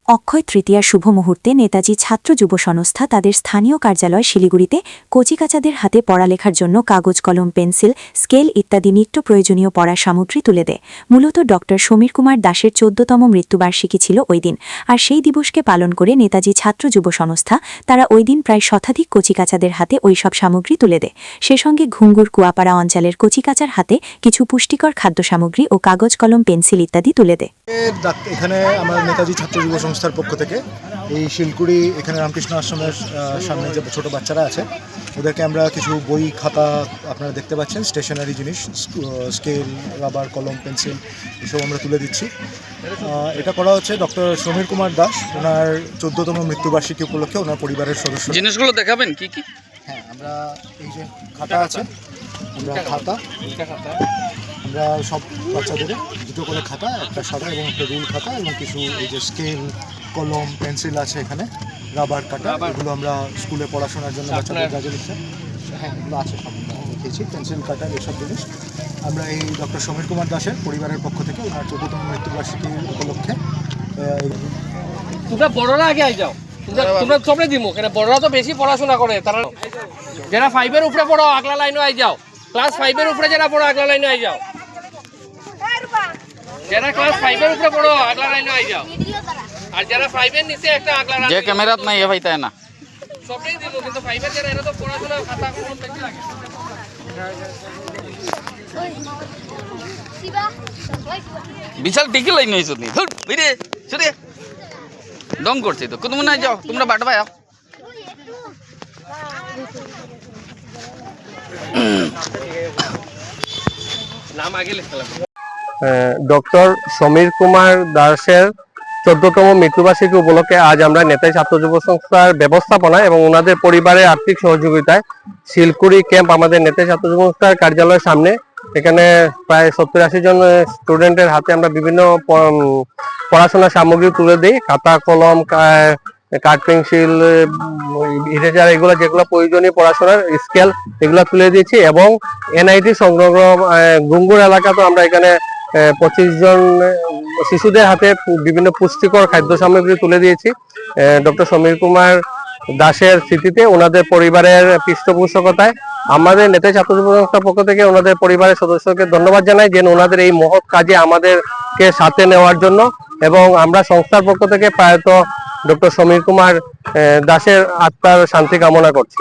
অক্ষয় তৃতীয়ার শুভ মুহূর্তে নেতাজি ছাত্র যুব সংস্থা তাদের স্থানীয় কার্যালয় শিলিগুড়িতে কচিকাচাদের হাতে পড়ালেখার জন্য কাগজ কলম পেন্সিল স্কেল ইত্যাদি নিত্য প্রয়োজনীয় পড়ার সামগ্রী তুলে দেয়। মূলত ডক্টর সমীর কুমার দাশের ১৪তম মৃত্যুবার্ষিকী ছিল ওই দিন, আর সেই দিবসকে পালন করে নেতাজি ছাত্র যুব সংস্থা তারা ওই দিন প্রায় শতাধিক কচিকাচাদের হাতে ওই সব সামগ্রী তুলে দেয়। সে সঙ্গে ঘুঙ্গুর কুয়াপাড়া অঞ্চলের কচিকাচার হাতে কিছু পুষ্টিকর খাদ্য সামগ্রী ও কাগজ কলম পেন্সিল ইত্যাদি তুলে দেয়। এখানে আমার নেতাজি ছাত্র যুব সংস্থার পক্ষ থেকে এই শিলকুড়ি এখানে রামকৃষ্ণ আশ্রমের সামনে যে ছোট বাচ্চারা আছে ওদেরকে আমরা কিছু বই খাতা আপনারা দেখতে পাচ্ছেন, স্টেশনারি জিনিস, স্কেল, রাবার, কলম, পেন্সিল এসব আমরা তুলে দিচ্ছি। এটা করা হচ্ছে ডক্টর সমীর কুমার দাস, ওনার 14তম মৃত্যুবার্ষিকী উপলক্ষে ওনার পরিবারের সদস্য। জিনিসগুলো দেখাবেন কি কি? হ্যাঁ, আমরা এই যে খাতা আছে, আমরা আমরা সব বাচ্চাদের দুটো করে খাতা, একটা সাদা এবং একটা রুল খাতা এবং কিছু এই যে স্কেল, কলম, পেন্সিল আছে, এখানে রাবার কাটা, এগুলো আমরা স্কুলে পড়াশোনার জন্য বাচ্চাদের যা দিচ্ছে, হ্যাঁ এগুলো আছে, সব দেখেছি, পেন্সিল কাটার এইসব জিনিস আমরা এই ডক্টর সমীর কুমার দাসের পরিবারের পক্ষ থেকে ওনার 14তম মৃত্যুবার্ষিকী উপলক্ষে। তোমরা বড়রা আগে আই যাও, তোমরা সবরে দিমু, কেন বড়রা তো বেশি পড়াশোনা করে, তারা যারা 5 উপরে পড়ো আগলা লাইনে আই যাও, ক্লাস 5 উপরে যারা পড়ো আগলা লাইনে আই যাও, যারা ক্লাস 5 উপরে পড়ো আগলা লাইনে আই যাও, আর যারা 5 নিচে একটা আগলা লাইনে, যে ক্যামেরাত নাই ভাই তাই না সবই দিমু, কিন্তু 5 যারা এরা তো পড়াশোনা খাতা কলম বেশি লাগে। বিশাল টিকি লাইন হইছ নি ধুর বিরে সুরে ডং করছে তো কোন মনে যাও তোমরা বাট ভাই নাম আগে লিখলাম। ডক্টর সমীর কুমার দাসের 14তম মৃত্যুবার্ষিকী উপলক্ষে আজ আমরা নেতাজি ছাত্র যুব সংস্থার ব্যবস্থাপনায় এবং ওনাদের পরিবারের আর্থিক সহযোগিতায় শিলকুড়ি ক্যাম্প আমাদের নেতাজি ছাত্র যুব সংস্থার কার্যালয়ের সামনে, এখানে প্রায় 70-80 জন স্টুডেন্টের হাতে আমরা বিভিন্ন পড়াশোনার সামগ্রী তুলে দিই, খাতা, কলম, কাঠ, পেন্সিল, ইরেজার, এগুলো যেগুলো প্রয়োজনীয় পড়াশোনার স্কেল এগুলো তুলে দিয়েছি। এবং এনআইটি সংলগ্ন গুঙ্গুর এলাকাতেও আমরা এখানে 25 জন শিশুদের হাতে বিভিন্ন পুষ্টিকর খাদ্য সামগ্রী তুলে দিয়েছি। ডক্টর সমীর কুমার দাসের স্মৃতিতে ওনাদের পরিবারের পৃষ্ঠপোষকতায় আমাদের নেতাজি ছাত্র যুব সংস্থার পক্ষ থেকে ওনাদের পরিবারের সদস্যকে ধন্যবাদ জানাই যে ওনাদের এই মহৎ কাজে আমাদেরকে সাথে নেওয়ার জন্য। এবং আমরা সংস্থার পক্ষ থেকে প্রায়ত ডক্টর সমীর কুমার দাসের আত্মার শান্তি কামনা করছি।